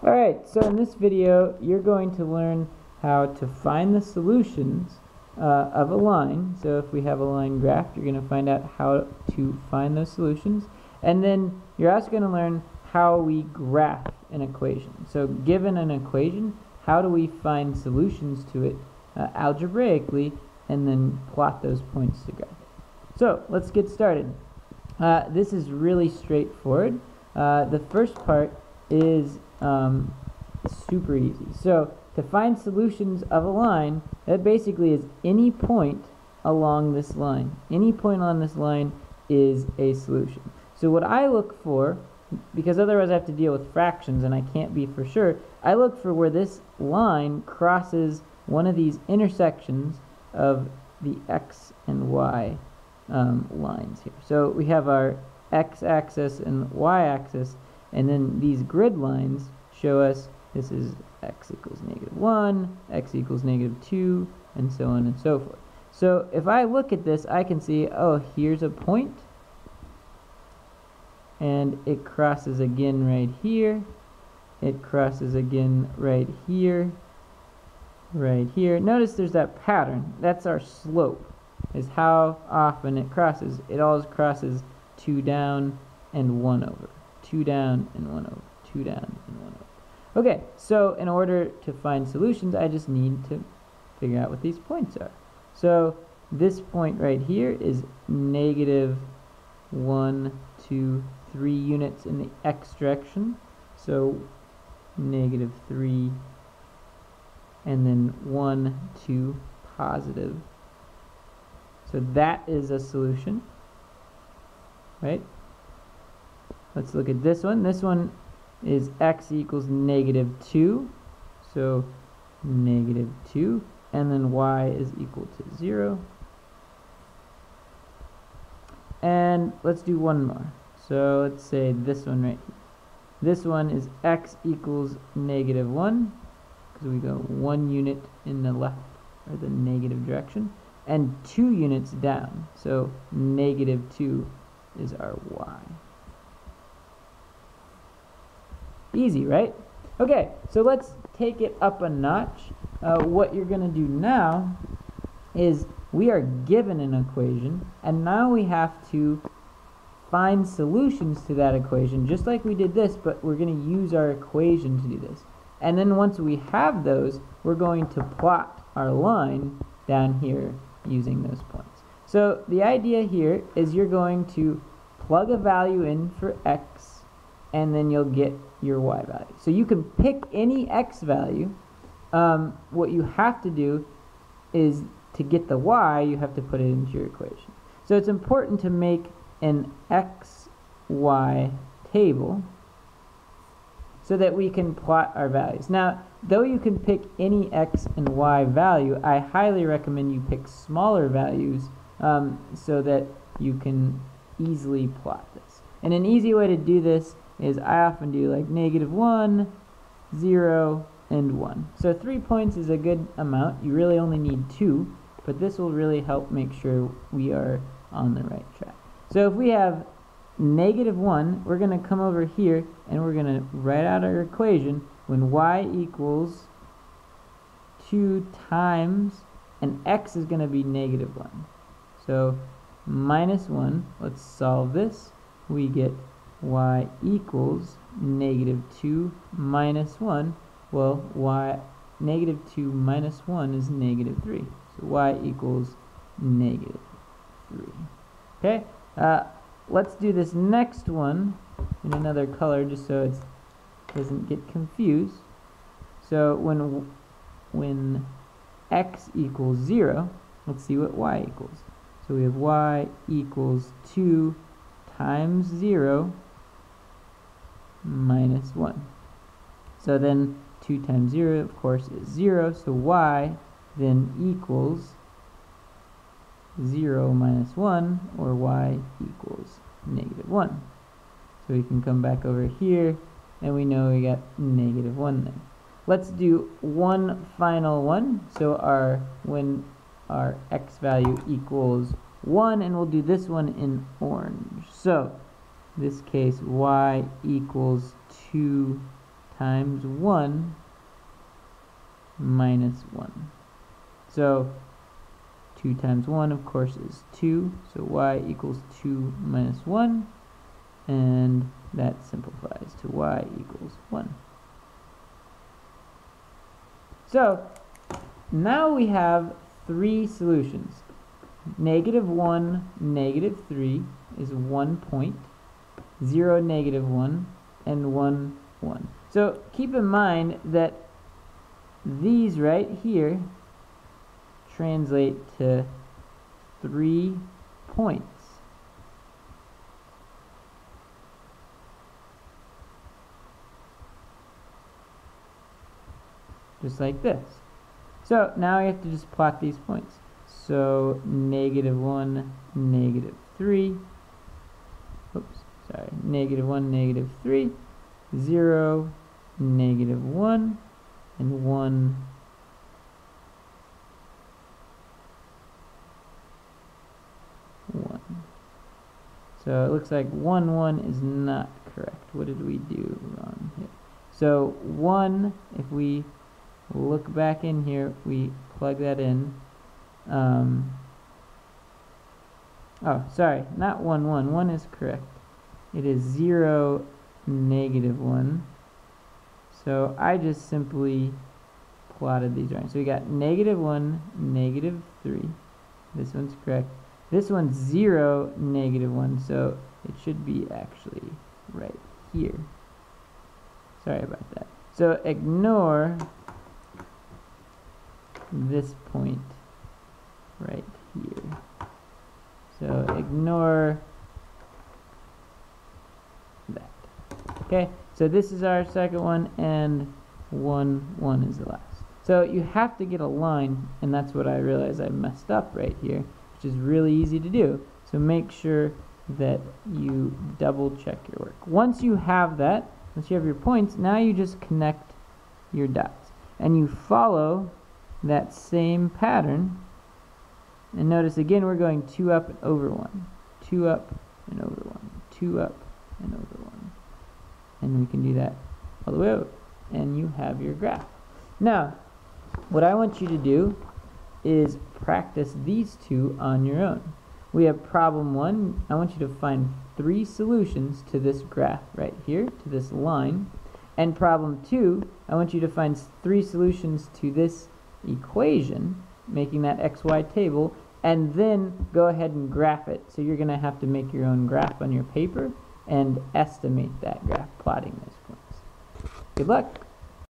Alright, so in this video you're going to learn how to find the solutions of a line. So if we have a line graph, you're going to find out how to find those solutions. And then you're also going to learn how we graph an equation. So given an equation, how do we find solutions to it algebraically and then plot those points to graph. So let's get started. This is really straightforward. The first part is super easy. So to find solutions of a line, that basically is any point along this line. Any point on this line is a solution. So what I look for, because otherwise I have to deal with fractions and I can't be for sure, I look for where this line crosses one of these intersections of the x and y lines here. So we have our x-axis and y-axis, and then these grid lines show us this is x equals -1, x equals -2, and so on and so forth. So if I look at this, I can see, oh, here's a point, and it crosses again right here, it crosses again right here, right here. Notice there's that pattern. That's our slope, is how often it crosses. It always crosses 2 down and 1 over, 2 down and 1 over, 2 down and 1 over. Okay, so in order to find solutions, I just need to figure out what these points are. So this point right here is -1, 2, 3 units in the x direction. So -3, and then 1, 2, positive. So that is a solution, right? Let's look at this one. This one is x equals -2, so -2, and then y is equal to 0. And let's do one more. So let's say this one right here. This one is x equals -1, because we go 1 unit in the left, or the negative direction, and 2 units down, so -2 is our y. Easy, right? Okay, so let's take it up a notch. What you're going to do now is we are given an equation, and now we have to find solutions to that equation, just like we did this, but we're going to use our equation to do this. And then once we have those, we're going to plot our line down here using those points. So the idea here is you're going to plug a value in for x, and then you'll get your y value. So you can pick any x value. What you have to do is to get the y, you have to put it into your equation. So it's important to make an x, y table so that we can plot our values. Now, though you can pick any x and y value, I highly recommend you pick smaller values so that you can easily plot this. And an easy way to do this is I often do like -1, 0, and 1. So 3 points is a good amount. You really only need 2, but this will really help make sure we are on the right track. So if we have -1, we're going to come over here and we're going to write out our equation when y equals 2 times, and x is going to be -1. So -1, let's solve this. We get y equals -2 minus 1. Well, -2 minus 1 is -3. So y equals -3. Okay, let's do this next one in another color just so it doesn't get confused. So when x equals 0, let's see what y equals. So we have y equals 2 times 0 minus 1. So then 2 times 0, of course, is 0. So y then equals 0 minus 1, or y equals -1. So we can come back over here, and we know we got -1 there. Let's do one final one. So when our x value equals 1, and we'll do this one in orange. So in this case, y equals 2 times 1 minus 1. So 2 times 1, of course, is 2. So y equals 2 minus 1. And that simplifies to y equals 1. So now we have three solutions. -1, -3 is 1 point. 0, -1, and 1, 1. So keep in mind that these right here translate to 3 points. Just like this. So now I have to just plot these points. So -1, -3. Oops, sorry. -1, -3. 0, -1, and 1, 1. So it looks like 1, 1 is not correct. What did we do wrong here? So 1, if we look back in here, we plug that in. Oh, sorry, not 1, 1. 1 is correct. It is 0, -1. So I just simply plotted these right. So we got -1, -3. This one's correct. This one's 0, -1. So it should be actually right here. Sorry about that. So ignore this point right here. So ignore that. Okay, so this is our second one, and 1, 1 is the last. So you have to get a line, and that's what I realized I messed up right here, which is really easy to do. So make sure that you double check your work. Once you have that, once you have your points, now you just connect your dots. And you follow that same pattern. And notice again we're going 2 up and over 1. 2 up and over 1. 2 up and over 1. And we can do that all the way over. And you have your graph. Now, what I want you to do is practice these two on your own. We have problem 1. I want you to find 3 solutions to this graph right here, to this line. And problem 2, I want you to find 3 solutions to this equation, making that XY table, and then go ahead and graph it. So you're going to have to make your own graph on your paper and estimate that graph, plotting those points. Good luck!